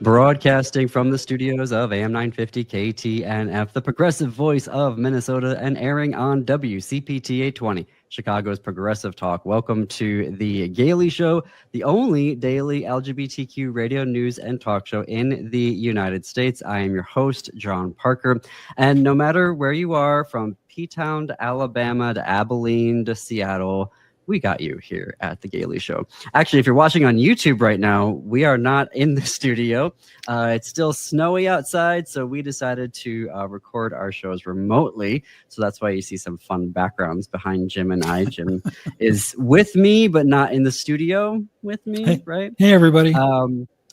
Broadcasting from the studios of AM 950 KTNF, the progressive voice of Minnesota, and airing on WCPT 820, Chicago's progressive talk. Welcome to the Gellar Show, the only daily LGBTQ radio news and talk show in the United States. I am your host, John Parker, and no matter where you are, from P-Town to Alabama to Abilene to Seattle, we got you here at the Gellar Show. Actually, if you're watching on YouTube right now, we are not in the studio. It's still snowy outside, so we decided to record our shows remotely. So that's why you see some fun backgrounds behind Jim and I. Jim is with me, but not in the studio with me, hey, right? Hey, everybody.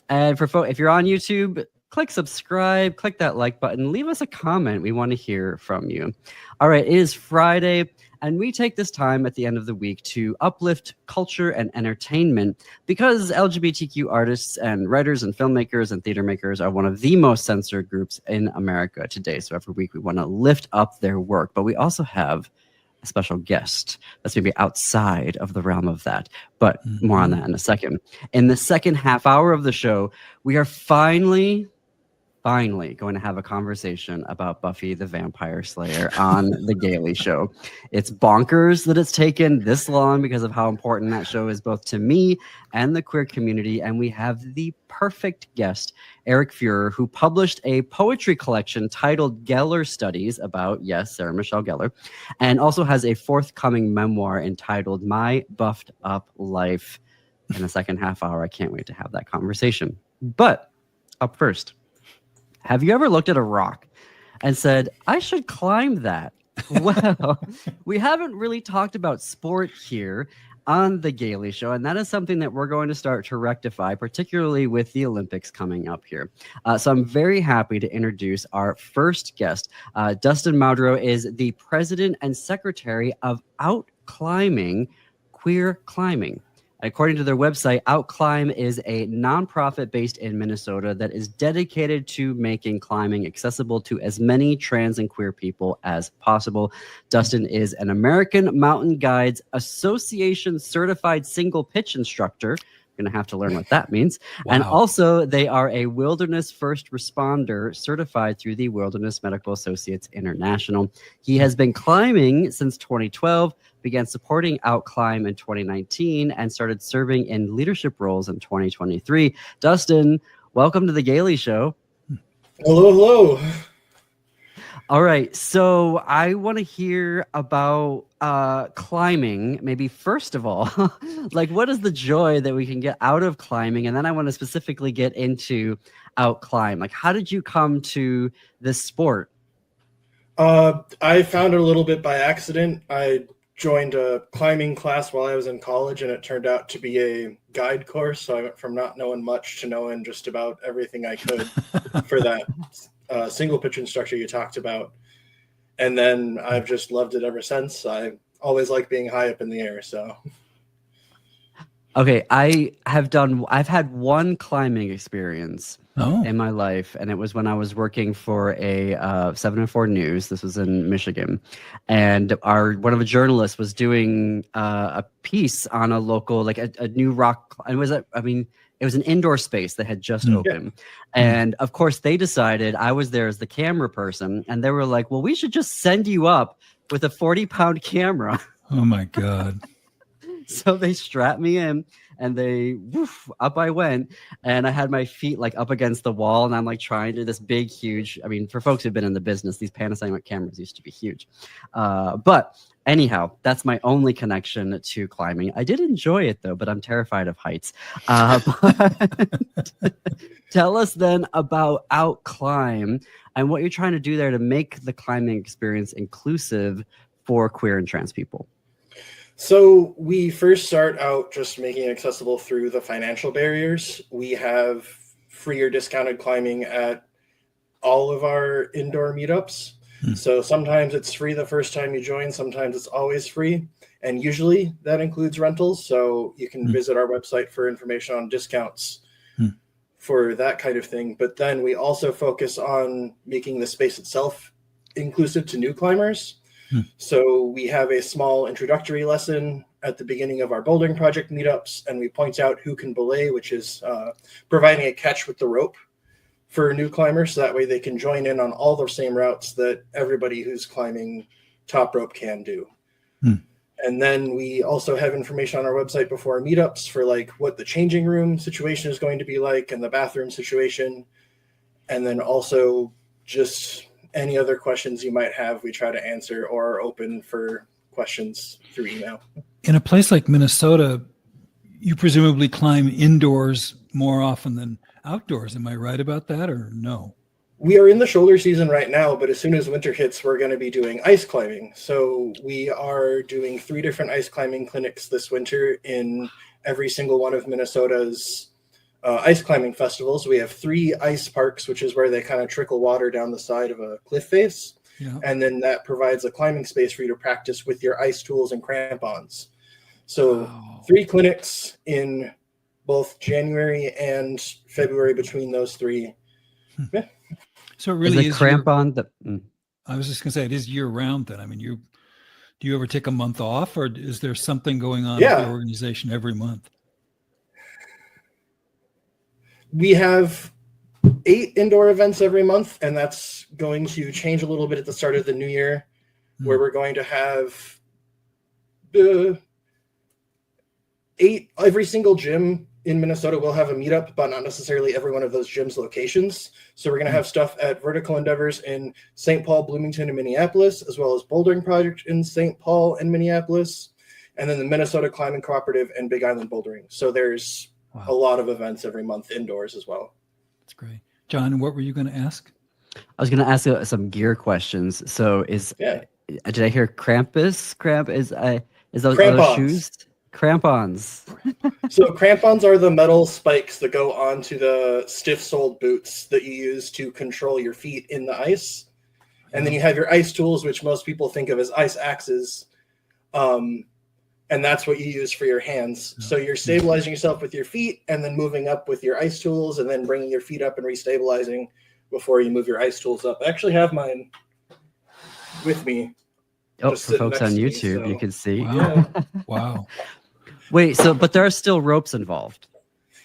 And for if you're on YouTube, click subscribe, click that like button, leave us a comment. We want to hear from you. All right, it is Friday, and we take this time at the end of the week to uplift culture and entertainment because LGBTQ artists and writers and filmmakers and theater makers are one of the most censored groups in America today. So every week we want to lift up their work, but we also have a special guest that's maybe outside of the realm of that, but more on that in a second. In the second half hour of the show, we are finally going to have a conversation about Buffy the Vampire Slayer on the Gellar Show. It's bonkers that it's taken this long because of how important that show is both to me and the queer community. And we have the perfect guest, Erik Fuhrer, who published a poetry collection titled Gellar Studies about, yes, Sarah Michelle Gellar, and also has a forthcoming memoir entitled My Buffed Up Life. In the second half hour, I can't wait to have that conversation. But up first, have you ever looked at a rock and said, I should climb that? Well, we haven't really talked about sport here on the Gellar Show, and that is something that we're going to start to rectify, particularly with the Olympics coming up here. So I'm very happy to introduce our first guest. Dustin Maudreau is the president and secretary of Out Climbing Queer Climbing. According to their website, OutClimb is a nonprofit based in Minnesota that is dedicated to making climbing accessible to as many trans and queer people as possible. Dustin is an American Mountain Guides Association certified single pitch instructor. Going to have to learn what that means. Wow. And also, they are a wilderness first responder certified through the Wilderness Medical Associates International. He has been climbing since 2012, began supporting OutClimb in 2019, and started serving in leadership roles in 2023. Dustin, welcome to the Gellar Show. Hello. All right, so I want to hear about climbing. Maybe first of all, like, what is the joy that we can get out of climbing? And then I want to specifically get into OutClimb. Like, how did you come to this sport? I found it a little bit by accident. I joined a climbing class while I was in college, and it turned out to be a guide course. So I went from not knowing much to knowing just about everything I could for that single pitch instructor you talked about. And then I've just loved it ever since. I always like being high up in the air. So. Okay, I've had one climbing experience in my life, and it was when I was working for a 7 & 4 News. This was in Michigan, and one of the journalists was doing a piece on a local, like a new rock. And it was an indoor space that had just opened. And of course, they decided, I was there as the camera person, and they were like, well, we should just send you up with a 40-pound camera. Oh my God. So they strapped me in, and up I went, and I had my feet like up against the wall, and I'm like trying to do this big, huge, for folks who've been in the business, these Panasonic cameras used to be huge. But anyhow, that's my only connection to climbing. I did enjoy it though, but I'm terrified of heights. Tell us then about OutClimb and what you're trying to do there to make the climbing experience inclusive for queer and trans people. So we first start out just making it accessible through the financial barriers. We have free or discounted climbing at all of our indoor meetups. So sometimes it's free the first time you join, sometimes it's always free. And usually that includes rentals. So you can visit our website for information on discounts for that kind of thing. But then we also focus on making the space itself inclusive to new climbers. So we have a small introductory lesson at the beginning of our bouldering project meetups, and we point out who can belay, which is providing a catch with the rope for new climbers, so that way they can join in on all the same routes that everybody who's climbing top rope can do. And then we also have information on our website before our meetups for like what the changing room situation is going to be like and the bathroom situation. And then also just any other questions you might have, we try to answer or are open for questions through email. In a place like Minnesota, you presumably climb indoors more often than outdoors. Am I right about that or no? We are in the shoulder season right now, but as soon as winter hits, we're going to be doing ice climbing. So we are doing 3 different ice climbing clinics this winter in every single one of Minnesota's ice climbing festivals. We have 3 ice parks, which is where they kind of trickle water down the side of a cliff face. Yeah. And then that provides a climbing space for you to practice with your ice tools and crampons. So 3 clinics in both January and February between those 3. Yeah. So it really is crampon. I was just going to say, it is year round then. I mean, do you ever take a month off, or is there something going on with the organization every month? We have 8 indoor events every month, and that's going to change a little bit at the start of the new year, where we're going to have 8, every single gym in Minnesota will have a meetup, but not necessarily every one of those gyms' locations. So we're going to have stuff at Vertical Endeavors in St. Paul, Bloomington, and Minneapolis, as well as Bouldering Project in St. Paul and Minneapolis, and then the Minnesota Climbing Cooperative and Big Island Bouldering. So there's a lot of events every month indoors as well. That's great. John, what were you going to ask? I was going to ask some gear questions. So did I hear Krampus? Is those shoes? Crampons. So crampons are the metal spikes that go onto the stiff-soled boots that you use to control your feet in the ice. And then you have your ice tools, which most people think of as ice axes. And that's what you use for your hands. So you're stabilizing yourself with your feet and then moving up with your ice tools and then bringing your feet up and restabilizing before you move your ice tools up. I actually have mine with me. Oh, for folks on YouTube, you can see. Wow. Wow. Wait, but there are still ropes involved.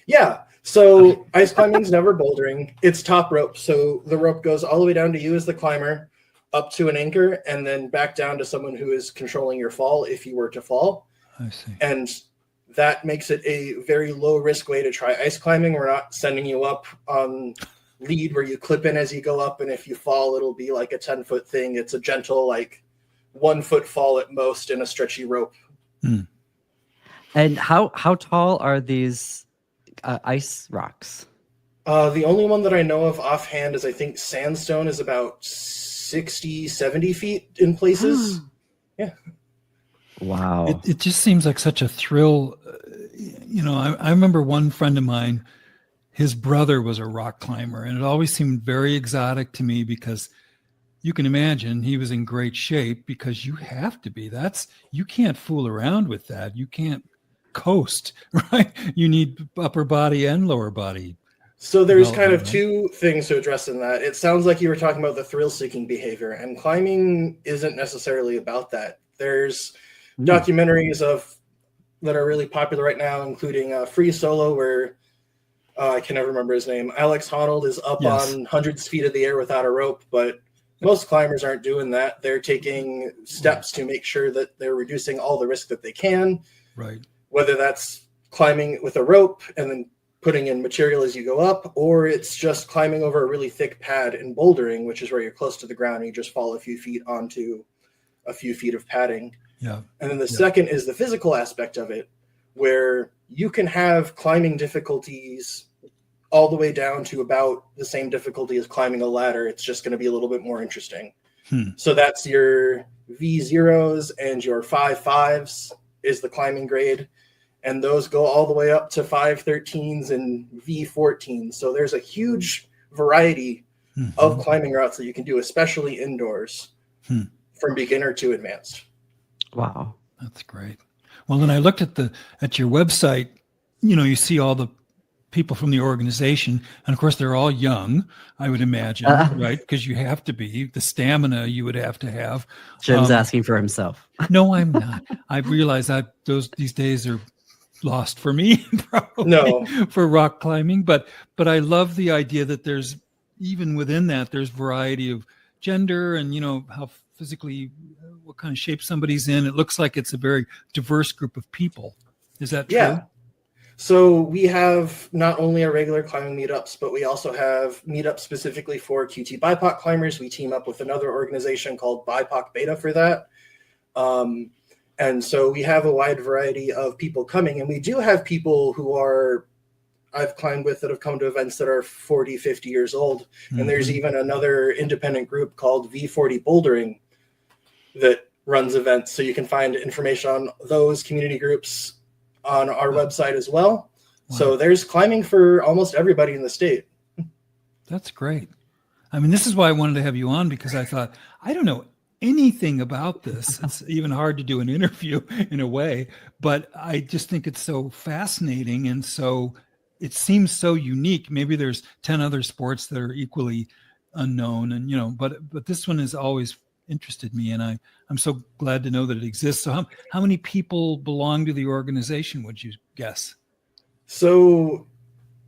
Yeah. So ice climbing's never bouldering. It's top rope. So the rope goes all the way down to you as the climber, up to an anchor, and then back down to someone who is controlling your fall if you were to fall. I see. And that makes it a very low risk way to try ice climbing. We're not sending you up on lead where you clip in as you go up, and if you fall, it'll be like a 10-foot thing. It's a gentle, like 1-foot fall at most in a stretchy rope. And how tall are these ice rocks? The only one that I know of offhand is I think sandstone is about 60, 70 feet in places. Yeah. Wow. It just seems like such a thrill. I remember one friend of mine, his brother was a rock climber, and it always seemed very exotic to me because you can imagine he was in great shape because you have to be. You can't fool around with that. You can't coast, right? You need upper body and lower body. So there's kind of 2 things to address in that. It sounds like you were talking about the thrill-seeking behavior, and climbing isn't necessarily about that. There's documentaries that are really popular right now, including Free Solo, where I can never remember his name. Alex Honnold is up on hundreds of feet of the air without a rope, but most climbers aren't doing that. They're taking steps to make sure that they're reducing all the risk that they can. Right. Whether that's climbing with a rope and then putting in material as you go up, or it's just climbing over a really thick pad in bouldering, which is where you're close to the ground and you just fall a few feet onto a few feet of padding. Yeah. And then the second is the physical aspect of it, where you can have climbing difficulties all the way down to about the same difficulty as climbing a ladder. It's just going to be a little bit more interesting. So that's your V0s and your 5.5s is the climbing grade. And those go all the way up to 5.13s and V14s. So there's a huge variety of climbing routes that you can do, especially indoors, from beginner to advanced. Wow. That's great. Well, then I looked at your website, you see all the people from the organization, and of course they're all young, I would imagine, right? Because you have to be, the stamina you would have to have. Jim's asking for himself. No, I'm not. I realize that these days are lost for me, probably, for rock climbing. But I love the idea that there's even within that, there's variety of gender and, how physically, what kind of shape somebody's in. It looks like it's a very diverse group of people. Is that true? Yeah. So we have not only our regular climbing meetups, but we also have meetups specifically for QT BIPOC climbers. We team up with another organization called BIPOC Beta for that. And so we have a wide variety of people coming, and we do have people who I've climbed with that have come to events that are 40, 50 years old. And there's even another independent group called V40 Bouldering that runs events. So you can find information on those community groups on our website as well. Wow. So there's climbing for almost everybody in the state. That's great. I mean, this is why I wanted to have you on, because I thought, I don't know anything about this. It's even hard to do an interview in a way, but I just think it's so fascinating. And so it seems so unique. Maybe there's 10 other sports that are equally unknown, and, but this one has always interested me, and I'm so glad to know that it exists. So how many people belong to the organization, would you guess? So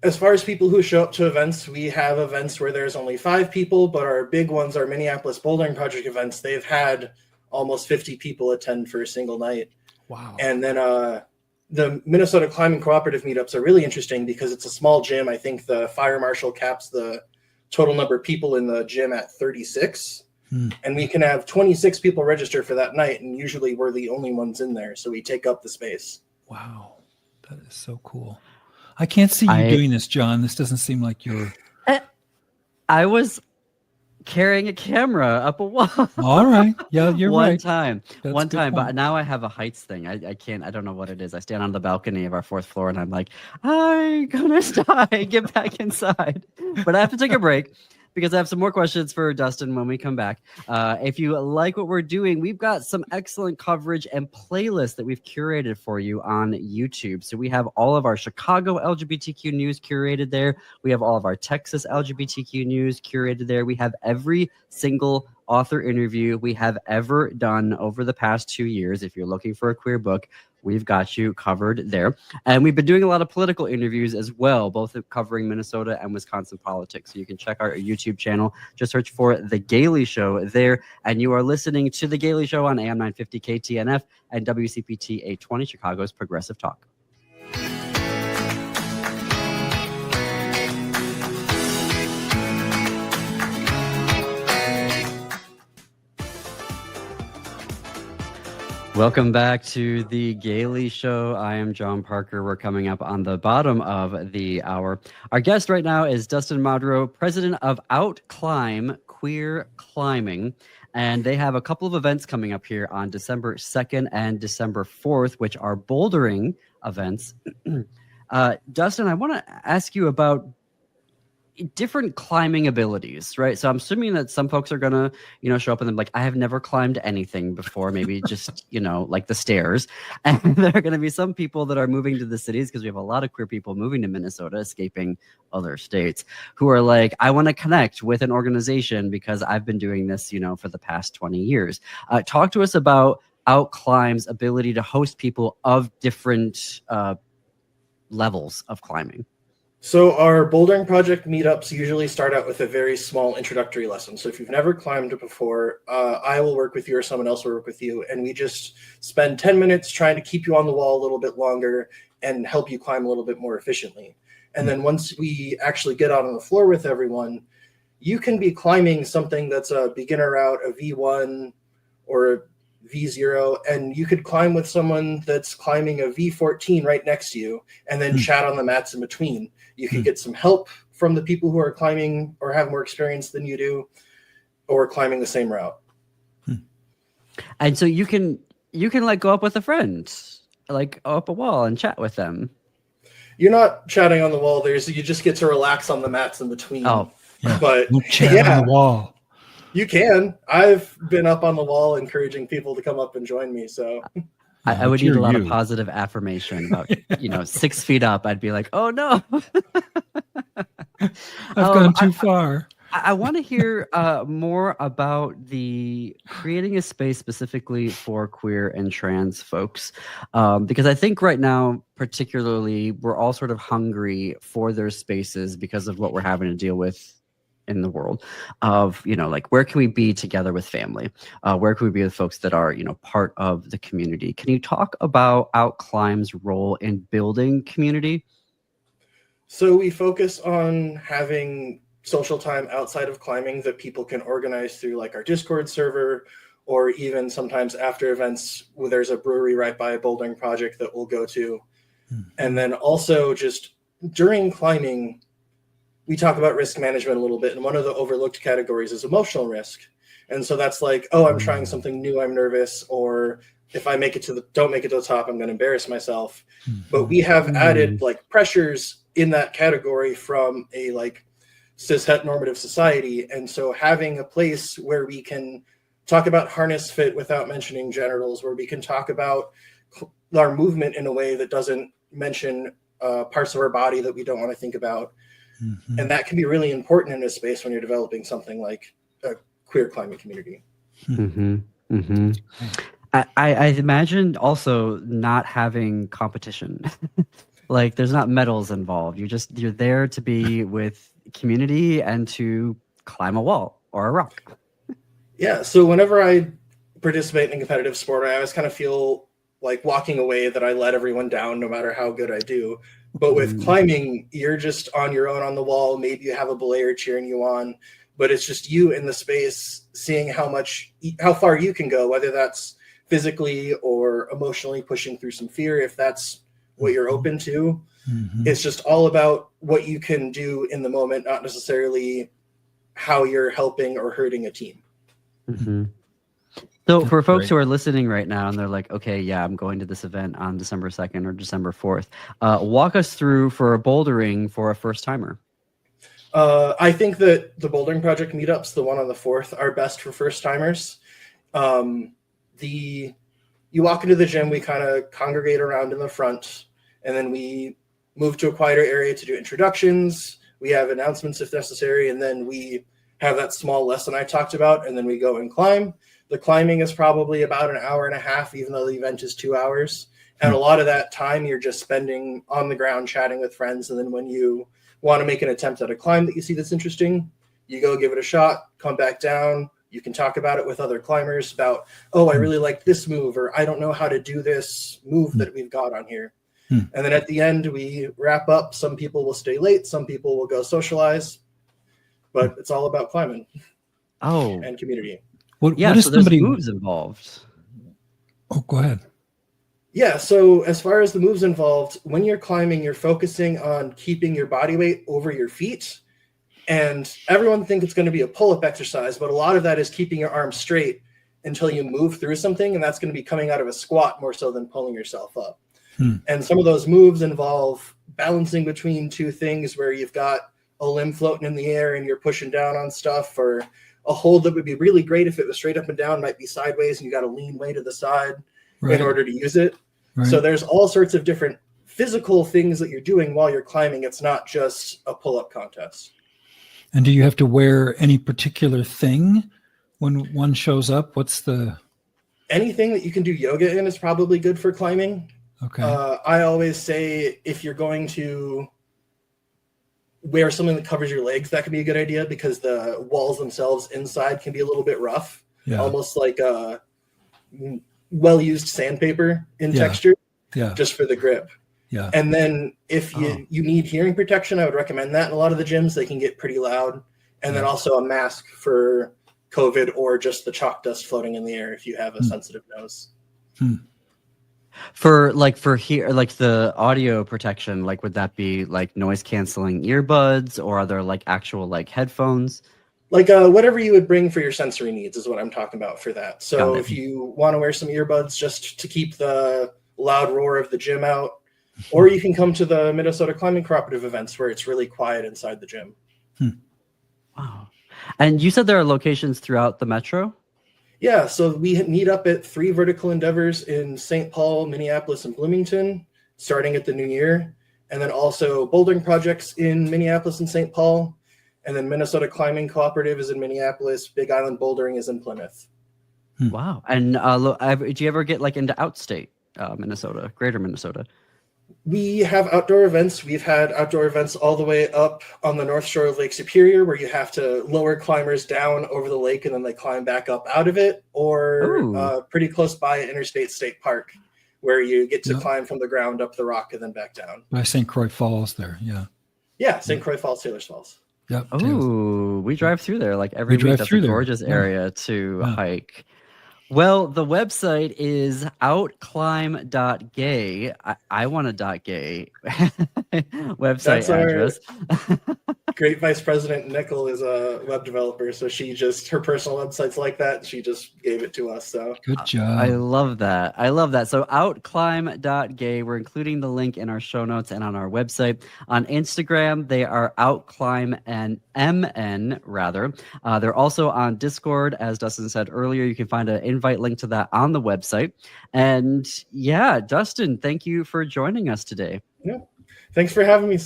as far as people who show up to events, we have events where there's only 5 people, but our big ones, our Minneapolis Bouldering Project events, they've had almost 50 people attend for a single night. Wow. And then the Minnesota Climbing Cooperative meetups are really interesting because it's a small gym. I think the fire marshal caps the total number of people in the gym at 36. And we can have 26 people register for that night, and usually we're the only ones in there, so we take up the space. Wow, that is so cool. I can't see you doing this, John. This doesn't seem like you're... I was carrying a camera up a wall. All right. Yeah, you're One right. time. That's One time. point. But now I have a heights thing. I can't, I don't know what it is. I stand on the balcony of our 4th floor and I'm like, I'm gonna die. Get back inside. But I have to take a break, because I have some more questions for Dustin when we come back. If you like what we're doing, we've got some excellent coverage and playlists that we've curated for you on YouTube. So we have all of our Chicago LGBTQ news curated there. We have all of our Texas LGBTQ news curated there. We have every single author interview we have ever done over the past 2 years. If you're looking for a queer book, we've got you covered there. And we've been doing a lot of political interviews as well, both covering Minnesota and Wisconsin politics. So you can check our YouTube channel. Just search for The Gailey Show there. And you are listening to The Gailey Show on AM 950 KTNF and WCPT 820, Chicago's Progressive Talk. Welcome back to The Gailey Show. I am John Parker. We're coming up on the bottom of the hour. Our guest right now is Dustin Modrow, president of Outclimb Queer Climbing. And they have a couple of events coming up here on December 2nd and December 4th, which are bouldering events. Dustin, I want to ask you about different climbing abilities, right? So I'm assuming that some folks are gonna, show up and they're like, I have never climbed anything before, maybe just, like the stairs. And there are gonna be some people that are moving to the cities, because we have a lot of queer people moving to Minnesota, escaping other states, who are like, I want to connect with an organization because I've been doing this, for the past 20 years. Talk to us about Outclimb's ability to host people of different levels of climbing. So our bouldering project meetups usually start out with a very small introductory lesson. So if you've never climbed before, I will work with you or someone else will work with you. And we just spend 10 minutes trying to keep you on the wall a little bit longer and help you climb a little bit more efficiently. And then once we actually get out on the floor with everyone, you can be climbing something that's a beginner route, a V1 or a V0, and you could climb with someone that's climbing a V14 right next to you and then chat on the mats in between. You could get some help from the people who are climbing or have more experience than you do, or climbing the same route. And so you can like go up with a friend, like up a wall and chat with them. You're not chatting on the wall. You just get to relax on the mats in between. Oh, yeah. But chat on the wall. You can. I've been up on the wall encouraging people to come up and join me. So I would need a lot of positive affirmation about, 6 feet up. I'd be like, oh no, I've gone too far. I want to hear more about the creating a space specifically for queer and trans folks, because I think right now, particularly, we're all sort of hungry for their spaces because of what we're having to deal with in the world of, like, where can we be together with family? Where can we be with folks that are, part of the community? Can you talk about Outclimb's role in building community? So we focus on having social time outside of climbing that people can organize through like our Discord server, or even sometimes after events where there's a brewery right by a bouldering project that we'll go to. And then also just during climbing, we talk about risk management a little bit. And one of the overlooked categories is emotional risk. And so that's like, oh, I'm trying something new, I'm nervous, or if I don't make it to the top, I'm going to embarrass myself. But we have added like pressures in that category from a like cis heteronormative society. And so having a place where we can talk about harness fit without mentioning genitals, where we can talk about our movement in a way that doesn't mention parts of our body that we don't want to think about. And that can be really important in a space when you're developing something like a queer climbing community. I imagine also not having competition. Like, there's not medals involved. You're there to be with community and to climb a wall or a rock. Yeah. So whenever I participate in competitive sport, I always kind of feel like walking away that I let everyone down no matter how good I do. But with climbing, you're just on your own on the wall. Maybe you have a belayer cheering you on, but it's just you in the space, seeing how far you can go, whether that's physically or emotionally pushing through some fear, if that's what you're open to. It's just all about what you can do in the moment, not necessarily how you're helping or hurting a team. So for folks who are listening right now and they're like, okay, yeah, I'm going to this event on December 2nd or December 4th, walk us through for bouldering for a first timer. I think that the Bouldering Project meetups, the one on the 4th, are best for first timers. You walk into the gym, we kind of congregate around in the front, and then we move to a quieter area to do introductions. We have announcements if necessary, and then we have that small lesson I talked about, and then we go and climb. The climbing is probably about an hour and a half, even though the event is 2 hours. And a lot of that time you're just spending on the ground chatting with friends. And then when you want to make an attempt at a climb that you see that's interesting, you go give it a shot, come back down. You can talk about it with other climbers about, oh, I really like this move, or I don't know how to do this move that we've got on here. And then at the end, we wrap up. Some people will stay late. Some people will go socialize. But it's all about climbing and community. What is so there's moves involved? Oh, go ahead. Yeah, so as far as the moves involved, when you're climbing, you're focusing on keeping your body weight over your feet. And everyone thinks it's going to be a pull-up exercise, but a lot of that is keeping your arms straight until you move through something, and that's going to be coming out of a squat more so than pulling yourself up. And some of those moves involve balancing between two things where you've got a limb floating in the air and you're pushing down on stuff, or a hold that would be really great if it was straight up and down might be sideways and you got to lean way to the side in order to use it. So there's all sorts of different physical things that you're doing while you're climbing. It's not just a pull-up contest. And do you have to wear any particular thing when one shows up? Anything that you can do yoga in is probably good for climbing. Okay. I always say if you're going to wear something that covers your legs, that can be a good idea, because the walls themselves inside can be a little bit rough, almost like a well-used sandpaper in texture, just for the grip. And then if you need hearing protection, I would recommend that. In a lot of the gyms, they can get pretty loud. And then also a mask for COVID, or just the chalk dust floating in the air if you have a sensitive nose. For here, like the audio protection, like would that be like noise canceling earbuds, or are there like actual like headphones? Like whatever you would bring for your sensory needs is what I'm talking about for that. So if you want to wear some earbuds just to keep the loud roar of the gym out, or you can come to the Minnesota Climbing Cooperative events where it's really quiet inside the gym. Wow. And you said there are locations throughout the metro? Yeah, so we meet up at 3 vertical endeavors in St. Paul, Minneapolis, and Bloomington, starting at the new year. And then also bouldering projects in Minneapolis and St. Paul. And then Minnesota Climbing Cooperative is in Minneapolis. Big Island Bouldering is in Plymouth. Wow. And do you ever get like into outstate Minnesota, greater Minnesota? We have outdoor events. We've had outdoor events all the way up on the north shore of Lake Superior, where you have to lower climbers down over the lake and then they climb back up out of it, or Ooh. pretty close by Interstate State Park, where you get to Yeah. climb from the ground up the rock and then back down. By St. Croix Falls there. Yeah. Yeah, St. Croix Falls, Taylor's Falls. Yep. Oh, we drive through there like every We drive week. That's a through there. gorgeous Yeah. area to Yeah. hike. Well, the website is outclimb.gay. I want a .gay website That's our- address. Great Vice President Nickel is a web developer, so her personal website's like that, and she just gave it to us. So Good job. I love that. I love that. So outclimb.gay. We're including the link in our show notes and on our website. On Instagram, they are outclimb and MN rather. They're also on Discord, as Dustin said earlier. You can find an invite link to that on the website. And yeah, Dustin, thank you for joining us today. yeah, thanks for having me.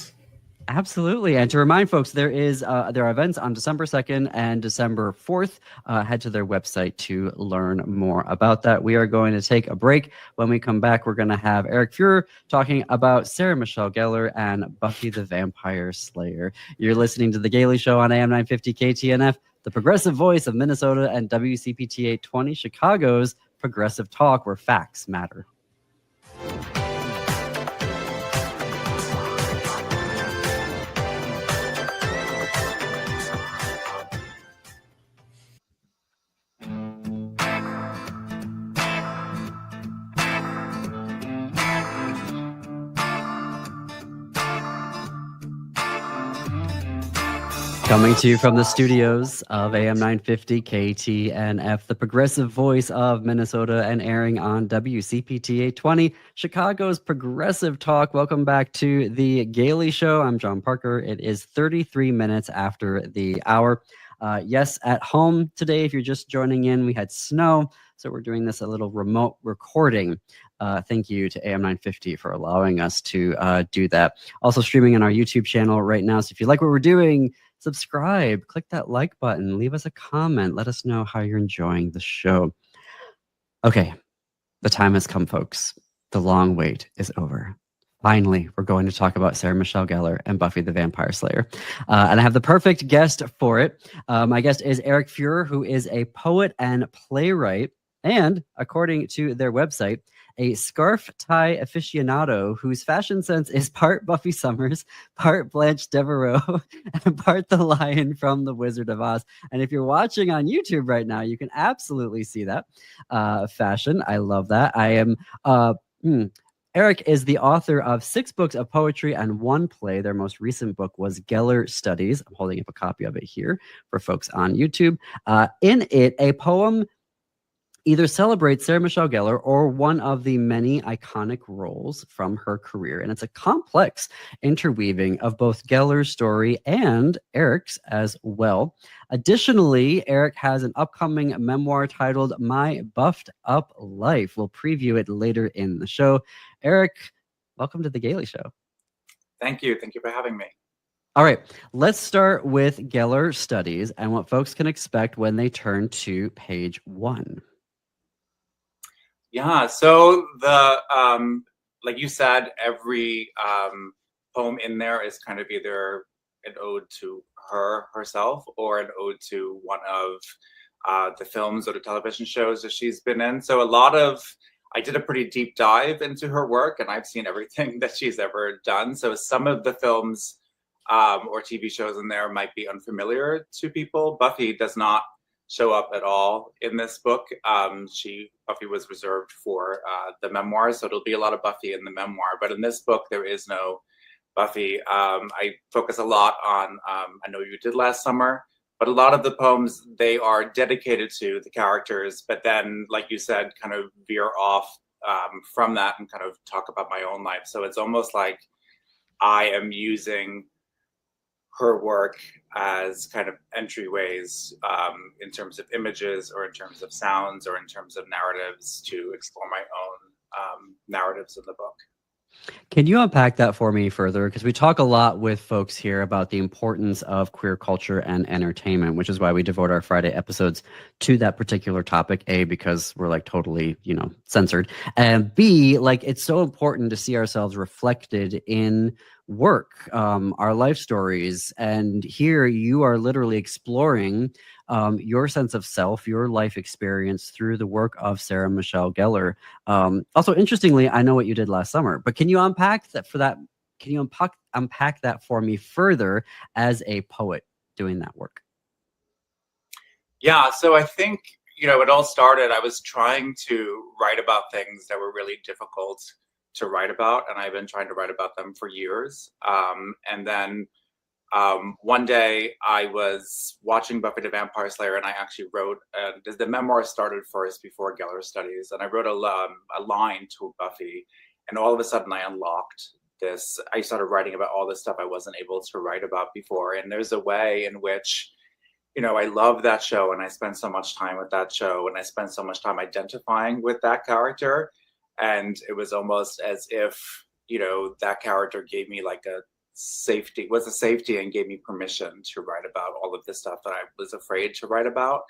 Absolutely. And to remind folks, there are events on December 2nd and December 4th. Head to their website to learn more about that. We are going to take a break. When we come back, we're going to have Erik Fuhrer talking about Sarah Michelle Gellar and Buffy the Vampire Slayer. You're listening to The Gaily Show on AM 950 KTNF, the progressive voice of Minnesota, and WCPT 820, Chicago's progressive talk where facts matter. Coming to you from the studios of AM 950 KTNF, the progressive voice of Minnesota, and airing on WCPT 820, Chicago's progressive talk. Welcome back to The Gaily Show. I'm John Parker. It is 33 minutes after the hour. Yes, at home today, if you're just joining in, we had snow, so we're doing this a little remote recording. Thank you to AM 950 for allowing us to do that. Also streaming on our YouTube channel right now, so if you like what we're doing, subscribe, click that like button, leave us a comment, let us know how you're enjoying the show. Okay, the time has come, folks. The long wait is over. Finally, we're going to talk about Sarah Michelle Gellar and Buffy the Vampire Slayer. And I have the perfect guest for it. My guest is Erik Fuhrer, who is a poet and playwright, and according to their website, a scarf tie aficionado whose fashion sense is part Buffy Summers, part Blanche Devereaux, and part the lion from The Wizard of Oz. And if you're watching on YouTube right now, you can absolutely see that fashion. I love that. I am... Erik is the author of 6 books of poetry and 1 play. Their most recent book was Gellar Studies. I'm holding up a copy of it here for folks on YouTube. In it, a poem either celebrates Sarah Michelle Gellar or one of the many iconic roles from her career. And it's a complex interweaving of both Gellar's story and Erik's as well. Additionally, Erik has an upcoming memoir titled My Buffed Up Life. We'll preview it later in the show. Erik, welcome to The Gaily Show. Thank you. Thank you for having me. All right, let's start with Gellar Studies and what folks can expect when they turn to page 1. Yeah, so like you said, every poem in there is kind of either an ode to herself or an ode to one of the films or the television shows that she's been in. So I did a pretty deep dive into her work, and I've seen everything that she's ever done. So some of the films or TV shows in there might be unfamiliar to people. Buffy does not show up at all in this book. Buffy was reserved for the memoir, so it'll be a lot of Buffy in the memoir. But in this book, there is no Buffy. I focus a lot on I Know You Did Last Summer, but a lot of the poems, they are dedicated to the characters, but then, like you said, kind of veer off from that and kind of talk about my own life. So it's almost like I am using her work as kind of entryways in terms of images or in terms of sounds or in terms of narratives to explore my own narratives in the book. Can you unpack that for me further? Because we talk a lot with folks here about the importance of queer culture and entertainment, which is why we devote our Friday episodes to that particular topic. A, because we're like totally, censored. And B, like it's so important to see ourselves reflected in work, our life stories. And here you are literally exploring your sense of self, your life experience through the work of Sarah Michelle Gellar. Also, interestingly, I know what you did last summer, but can you unpack that for that? Can you unpack that for me further as a poet doing that work? Yeah, so I think, it all started, I was trying to write about things that were really difficult to write about, and I've been trying to write about them for years. And then one day I was watching Buffy the Vampire Slayer, and I actually wrote, the memoir started first before Gellar Studies, and I wrote a line to Buffy, and all of a sudden I unlocked this. I started writing about all this stuff I wasn't able to write about before. And there's a way in which, I love that show, and I spent so much time with that show, and I spent so much time identifying with that character. And it was almost as if, that character gave me like a safety and gave me permission to write about all of this stuff that I was afraid to write about.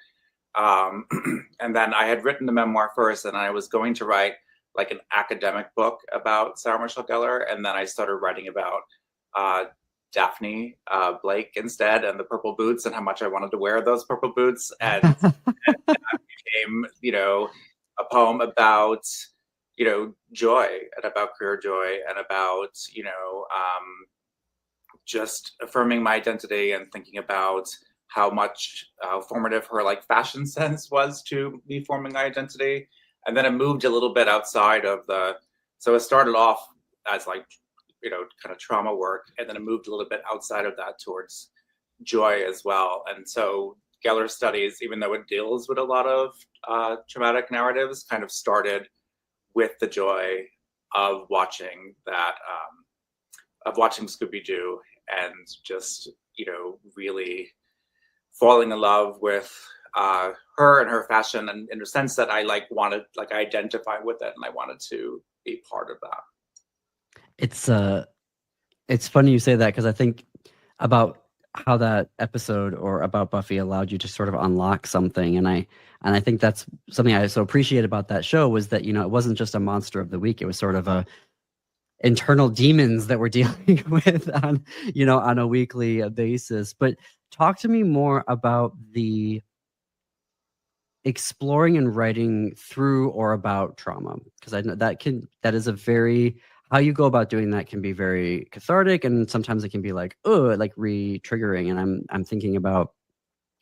And then I had written the memoir first, and I was going to write like an academic book about Sarah Michelle Gellar, and then I started writing about Daphne Blake instead, and the purple boots, and how much I wanted to wear those purple boots, and that became, a poem about, joy, and about queer joy, and about, just affirming my identity and thinking about how formative her like fashion sense was to me forming my identity. And then it moved a little bit outside of so it started off as like, kind of trauma work, and then it moved a little bit outside of that towards joy as well. And so Gellar Studies, even though it deals with a lot of traumatic narratives, kind of started with the joy of watching Scooby-Doo, and just, really falling in love with her and her fashion, and in the sense that I I identify with it, and I wanted to be part of that. It's funny you say that, because I think about how that episode or about Buffy allowed you to sort of unlock something, and I think that's something I so appreciate about that show, was that it wasn't just a monster of the week, it was sort of a internal demons that we're dealing with on a weekly basis. But talk to me more about the exploring and writing through or about trauma, because I know that is a very, how you go about doing that can be very cathartic, and sometimes it can be like, like re-triggering. And I'm thinking about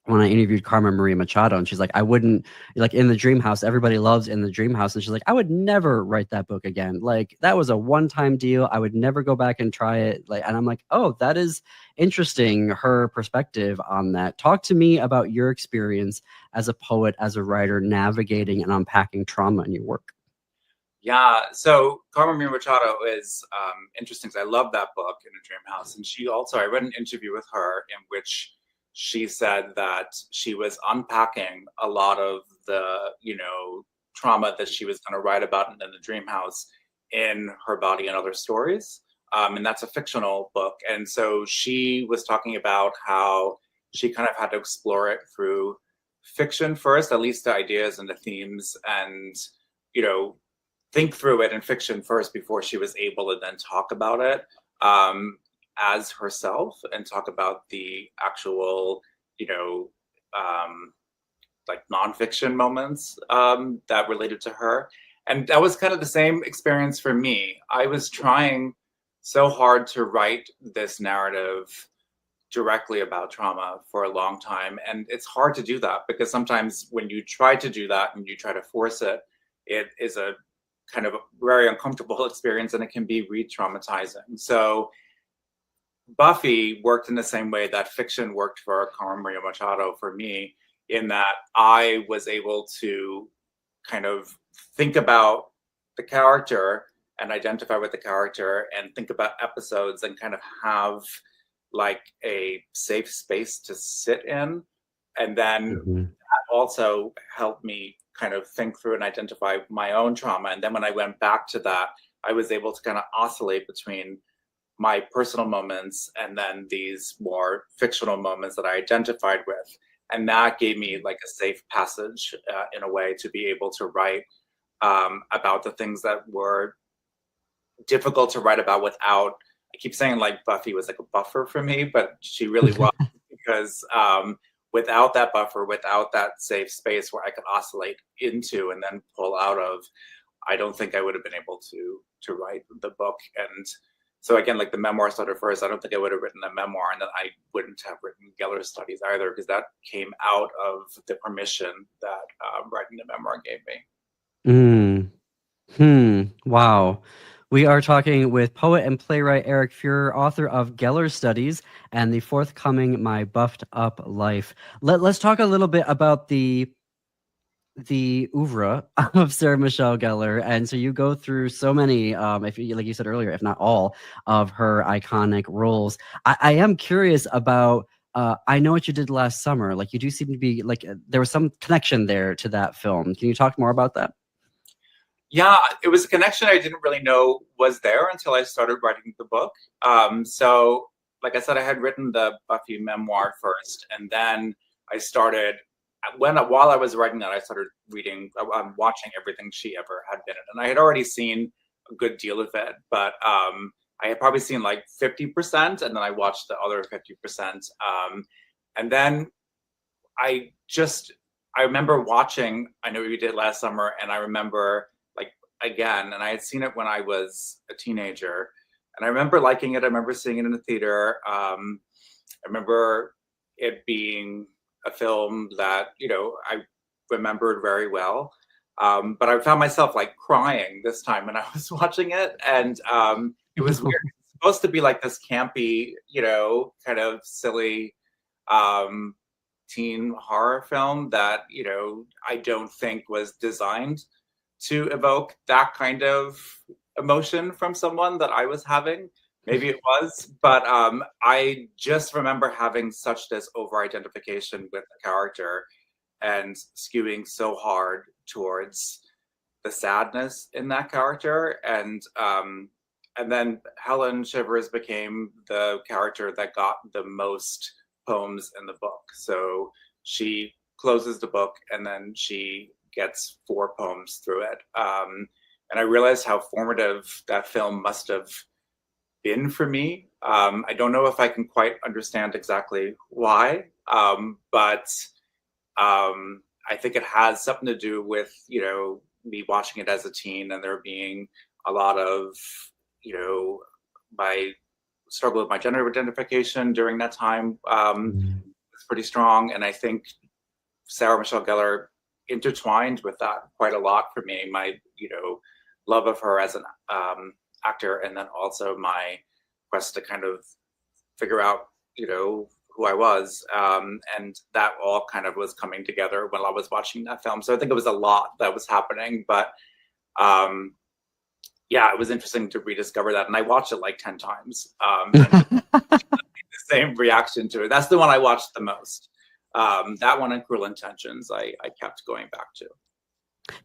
when I interviewed Carmen Maria Machado, and she's like, I wouldn't, like, In the Dream House, everybody loves In the Dream House, and she's like, I would never write that book again. Like, that was a one-time deal. I would never go back and try it. Like, and I'm like, oh, that is interesting, her perspective on that. Talk to me about your experience as a poet, as a writer, navigating and unpacking trauma in your work. Yeah, so Carmen Maria Machado is interesting, because I love that book, In the Dream House. And I read an interview with her in which she said that she was unpacking a lot of the, trauma that she was going to write about in the Dream House in Her Body and Other Stories. And that's a fictional book. And so she was talking about how she kind of had to explore it through fiction first, at least the ideas and the themes, and, think through it in fiction first before she was able to then talk about it as herself, and talk about the actual, like nonfiction moments that related to her. And that was kind of the same experience for me. I was trying so hard to write this narrative directly about trauma for a long time. And it's hard to do that, because sometimes when you try to do that and you try to force it, it is a kind of a very uncomfortable experience, and it can be re-traumatizing. So Buffy worked in the same way that fiction worked for Carmen Maria Machado for me, in that I was able to kind of think about the character and identify with the character, and think about episodes, and kind of have like a safe space to sit in. And then that also helped me kind of think through and identify my own trauma. And then when I went back to that I was able to kind of oscillate between my personal moments and then these more fictional moments that I identified with. And that gave me like a safe passage in a way to be able to write about the things that were difficult to write about without, I keep saying like Buffy was like a buffer for me, but she really was, because without that buffer, without that safe space where I could oscillate into and then pull out of, I don't think I would have been able to write the book. And so again, like the memoir started first. I don't think I would have written a memoir, and then I wouldn't have written Gellar Studies either, because that came out of the permission that writing the memoir gave me. Wow. We are talking with poet and playwright Erik Fuhrer, author of Gellar Studies and the forthcoming My Buffed Up Life. Let's talk a little bit about the oeuvre of Sarah Michelle Gellar. And so you go through so many, if you, like you said earlier, if not all of her iconic roles. I am curious about, I Know What You Did Last Summer. Like, you do seem to be like, there was some connection there to that film. Can you talk more about that? Yeah, it was a connection I didn't really know was there until I started writing the book. So like I said, I had written the Buffy memoir first, and then I started, while I was writing that, I started watching everything she ever had been in. And I had already seen a good deal of it, but I had probably seen like 50%, and then I watched the other 50%. And then I remember watching I Know What You Did Last Summer, and I remember again, and I had seen it when I was a teenager, and I remember liking it. I remember seeing it in the theater. I remember it being a film that, you know, I remembered very well. But I found myself like crying this time when I was watching it, and it was weird. It's supposed to be like this campy, you know, kind of silly teen horror film that, you know, I don't think was designed to evoke that kind of emotion from someone that I was having. Maybe it was, but I just remember having such this over-identification with the character and skewing so hard towards the sadness in that character. And then Helen Shivers became the character that got the most poems in the book. So she closes the book, and then she gets 4 poems through it. And I realized how formative that film must have been for me. I don't know if I can quite understand exactly why, but I think it has something to do with, you know, me watching it as a teen, and there being a lot of, you know, my struggle with my gender identification during that time was pretty strong. And I think Sarah Michelle Gellar intertwined with that quite a lot for me. My, you know, love of her as an actor, and then also my quest to kind of figure out, you know, who I was, and that all kind of was coming together when I was watching that film. So I think it was a lot that was happening, but yeah, it was interesting to rediscover that, and I watched it like 10 times. The same reaction to it. That's the one I watched the most. That one and Cruel Intentions, I kept going back to.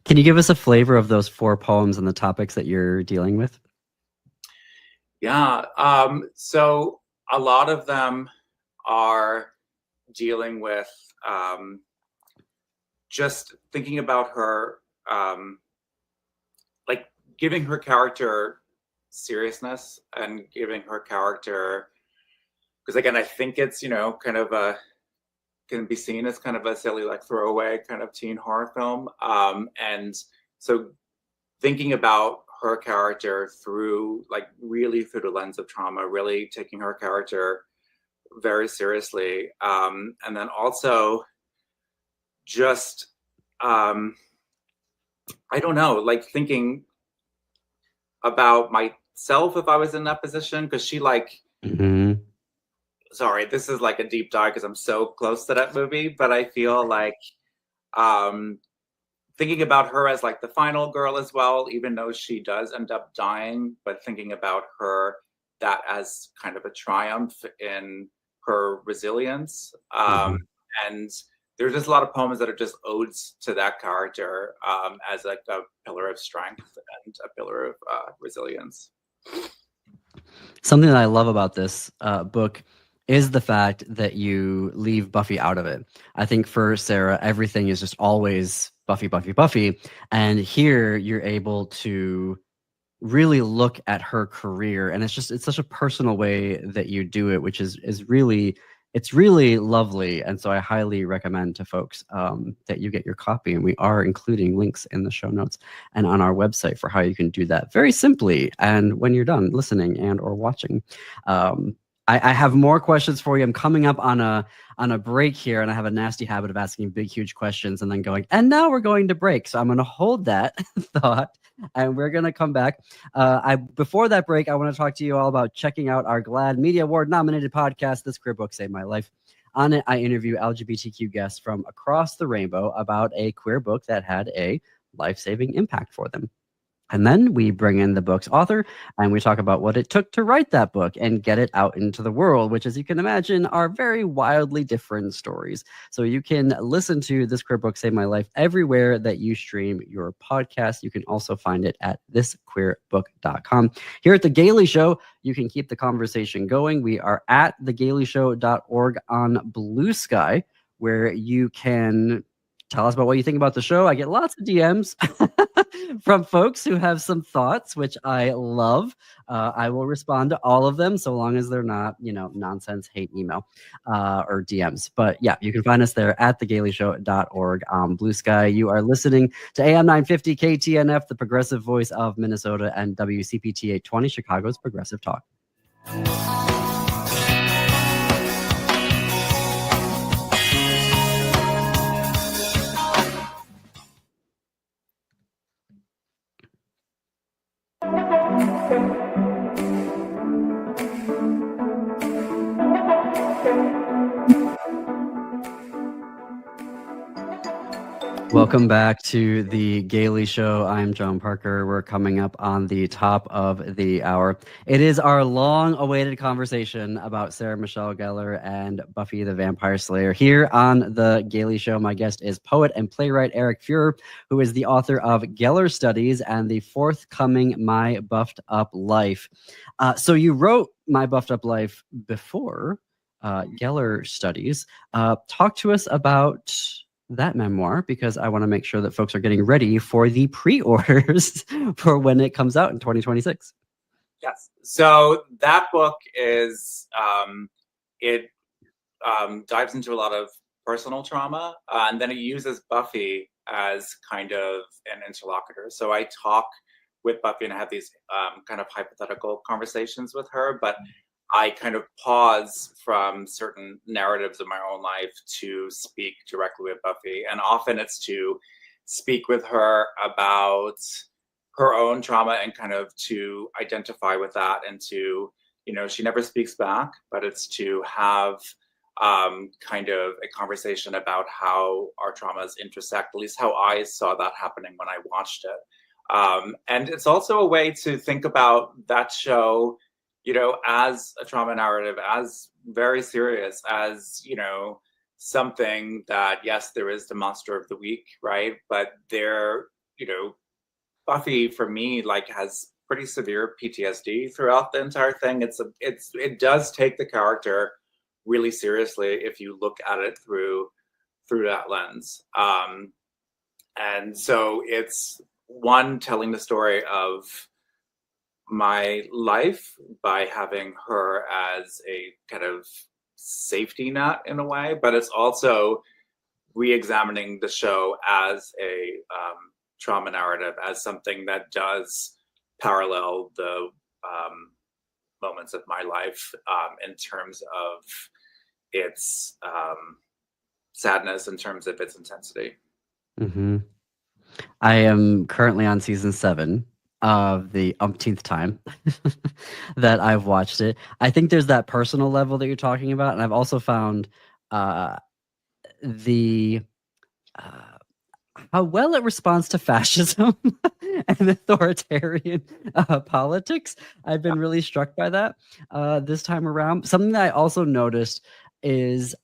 Can you give us a flavor of those 4 poems and the topics that you're dealing with? Yeah, so a lot of them are dealing with just thinking about her, like giving her character seriousness and giving her character, because again, I think it's, you know, kind of can be seen as kind of a silly, like throwaway kind of teen horror film. And so thinking about her character through, like really through the lens of trauma, really taking her character very seriously. And then also just, I don't know, like thinking about myself if I was in that position, because she like, sorry, this is like a deep dive because I'm so close to that movie, but I feel like thinking about her as like the final girl as well, even though she does end up dying, but thinking about her that as kind of a triumph in her resilience, and there's just a lot of poems that are just odes to that character as like a pillar of strength and a pillar of resilience. Something that I love about this book is the fact that you leave Buffy out of it. I think for Sarah, everything is just always Buffy, Buffy, Buffy. And here you're able to really look at her career. And it's such a personal way that you do it, which is really, it's really lovely. And so I highly recommend to folks that you get your copy. And we are including links in the show notes and on our website for how you can do that very simply. And when you're done listening and or watching, I have more questions for you. I'm coming up on a break here, and I have a nasty habit of asking big, huge questions and then going, and now we're going to break. So I'm going to hold that thought, and we're going to come back. Before that break, I want to talk to you all about checking out our GLAAD Media Award nominated podcast, This Queer Book Saved My Life. On it, I interview LGBTQ guests from across the rainbow about a queer book that had a life-saving impact for them. And then we bring in the book's author and we talk about what it took to write that book and get it out into the world, which, as you can imagine, are very wildly different stories. So you can listen to This Queer Book Saved My Life everywhere that you stream your podcast. You can also find it at thisqueerbook.com. Here at The Gaily Show, you can keep the conversation going. We are at thegailyshow.org on Blue Sky, where you can tell us about what you think about the show. I get lots of DMs from folks who have some thoughts, which I love. I will respond to all of them, so long as they're not, nonsense hate email or DMs. But yeah, you can find us there at thegailyshow.org on Blue Sky. You are listening to AM 950 KTNF, the progressive voice of Minnesota, and WCPT 820, Chicago's Progressive Talk. Welcome back to the Gaily Show. I'm John Parker. We're coming up on the top of the hour. It is our long-awaited conversation about Sarah Michelle Gellar and Buffy the Vampire Slayer. Here on the Gaily Show, my guest is poet and playwright Erik Fuhrer, who is the author of Gellar Studies and the forthcoming My Buffed Up Life. So you wrote My Buffed Up Life before Gellar Studies. Talk to us about that memoir, because I want to make sure that folks are getting ready for the pre-orders for when it comes out in 2026. Yes. So that book is, it dives into a lot of personal trauma, and then it uses Buffy as kind of an interlocutor. So I talk with Buffy and I have these kind of hypothetical conversations with her, but I kind of pause from certain narratives of my own life to speak directly with Buffy. And often it's to speak with her about her own trauma and kind of to identify with that and to, she never speaks back, but it's to have kind of a conversation about how our traumas intersect, at least how I saw that happening when I watched it. And it's also a way to think about that show as a trauma narrative, as very serious, as, something that, yes, there is the monster of the week, right? But Buffy, for me, has pretty severe PTSD throughout the entire thing. It does take the character really seriously if you look at it through that lens. And so it's one, telling the story of my life by having her as a kind of safety net in a way, but it's also re-examining the show as a trauma narrative, as something that does parallel the moments of my life in terms of its sadness, in terms of its intensity. Mm-hmm. I am currently on season 7 of the umpteenth time that I've watched it. I think there's that personal level that you're talking about, and I've also found the how well it responds to fascism and authoritarian politics. I've been really struck by that this time around. Something that I also noticed is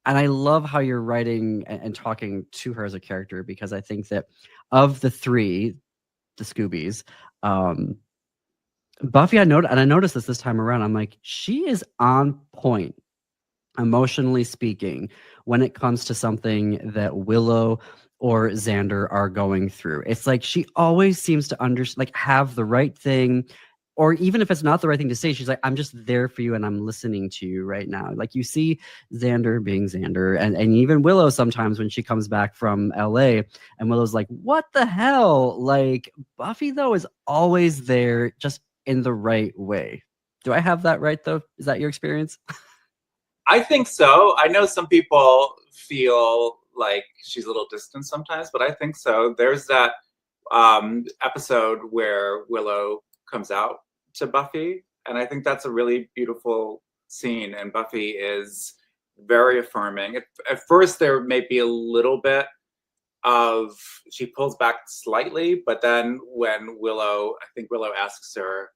and I love how you're writing and talking to her as a character, because I think that of the three, the Scoobies, Buffy, I noticed this time around. I'm like, she is on point, emotionally speaking, when it comes to something that Willow or Xander are going through. It's like she always seems to have the right thing, or even if it's not the right thing to say, she's like, I'm just there for you and I'm listening to you right now. Like, you see Xander being Xander, and even Willow sometimes when she comes back from LA and Willow's like, what the hell? Like, Buffy though is always there, just in the right way. Do I have that right though? Is that your experience? I think so. I know some people feel like she's a little distant sometimes, but I think so. There's that episode where Willow comes out to Buffy, and I think that's a really beautiful scene, and Buffy is very affirming. At first there may be a little bit of, she pulls back slightly, but then when I think Willow asks her,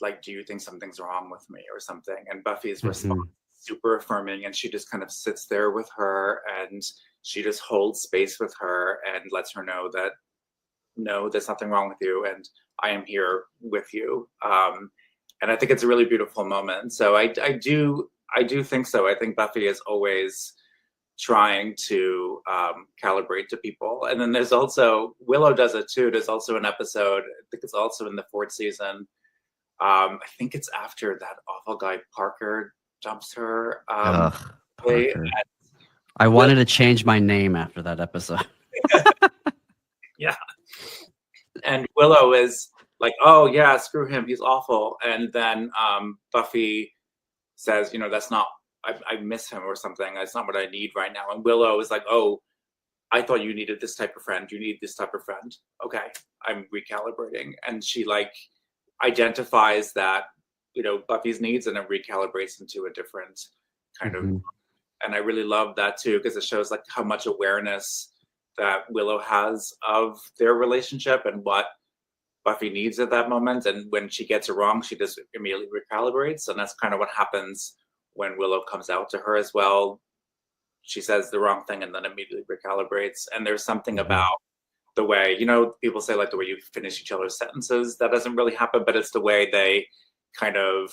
like, do you think something's wrong with me or something? And Buffy's response, super affirming, and she just kind of sits there with her and she just holds space with her and lets her know that, no, there's nothing wrong with you and I am here with you. And I think it's a really beautiful moment. So I do think so. I think Buffy is always trying to calibrate to people. And then there's also, Willow does it too. There's also an episode, I think it's also in the 4th season. I think it's after that awful guy Parker dumps her. Parker. I wanted to change my name after that episode. Yeah. And Willow is like, oh yeah, screw him, he's awful. And then Buffy says, that's not, I miss him or something. That's not what I need right now. And Willow is like, oh, I thought you needed this type of friend. You need this type of friend. Okay, I'm recalibrating. And she identifies that, Buffy's needs and then recalibrates into a different kind of, and I really love that too, because it shows how much awareness that Willow has of their relationship and what Buffy needs at that moment. And when she gets it wrong, she just immediately recalibrates. And that's kind of what happens when Willow comes out to her as well. She says the wrong thing and then immediately recalibrates. And there's something about the way, people say the way you finish each other's sentences, that doesn't really happen, but it's the way they kind of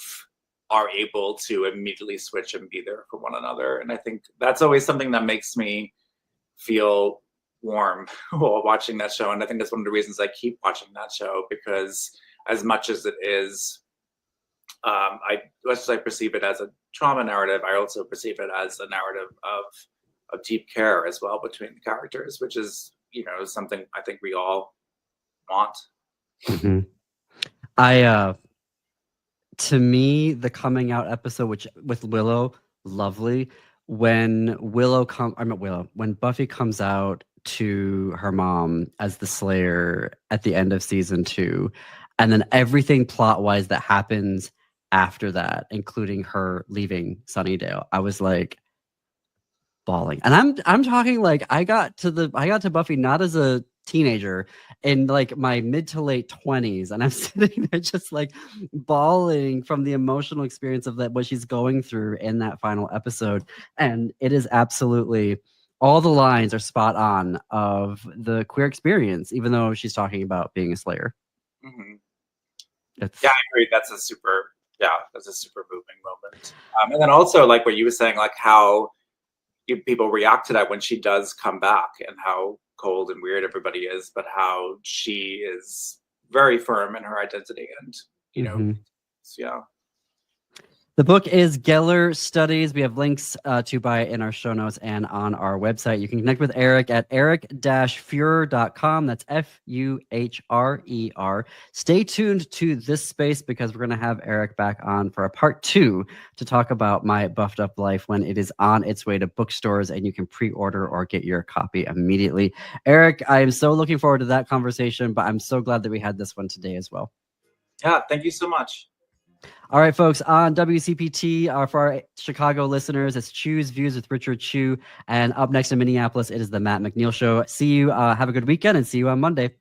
are able to immediately switch and be there for one another. And I think that's always something that makes me feel warm while watching that show. And I think that's one of the reasons I keep watching that show, because as much as it is, I perceive it as a trauma narrative, I also perceive it as a narrative of deep care as well between the characters, which is, something I think we all want. To me, the coming out episode, which with Willow, lovely. When when Buffy comes out to her mom as the Slayer at the end of season 2, and then everything plot-wise that happens after that, including her leaving Sunnydale, I was bawling. And I'm talking I got to Buffy not as a teenager, in my mid to late 20s, and I'm sitting there just bawling from the emotional experience of what she's going through in that final episode. And it is absolutely, all the lines are spot on of the queer experience, even though she's talking about being a Slayer. Yeah, I agree. That's a super moving moment. And then also what you were saying, how people react to that when she does come back, and how cold and weird everybody is, but how she is very firm in her identity. And yeah. The book is Gellar Studies. We have links to buy it in our show notes and on our website. You can connect with Erik at erik-fuhrer.com. That's Fuhrer. Stay tuned to this space, because we're going to have Erik back on for a part 2 to talk about My Buffed Up Life when it is on its way to bookstores and you can pre-order or get your copy immediately. Erik, I am so looking forward to that conversation, but I'm so glad that we had this one today as well. Yeah, thank you so much. All right, folks, on WCPT, for our Chicago listeners, it's Choose Views with Richard Chu. And up next in Minneapolis, it is the Matt McNeil Show. See you. Have a good weekend, and see you on Monday.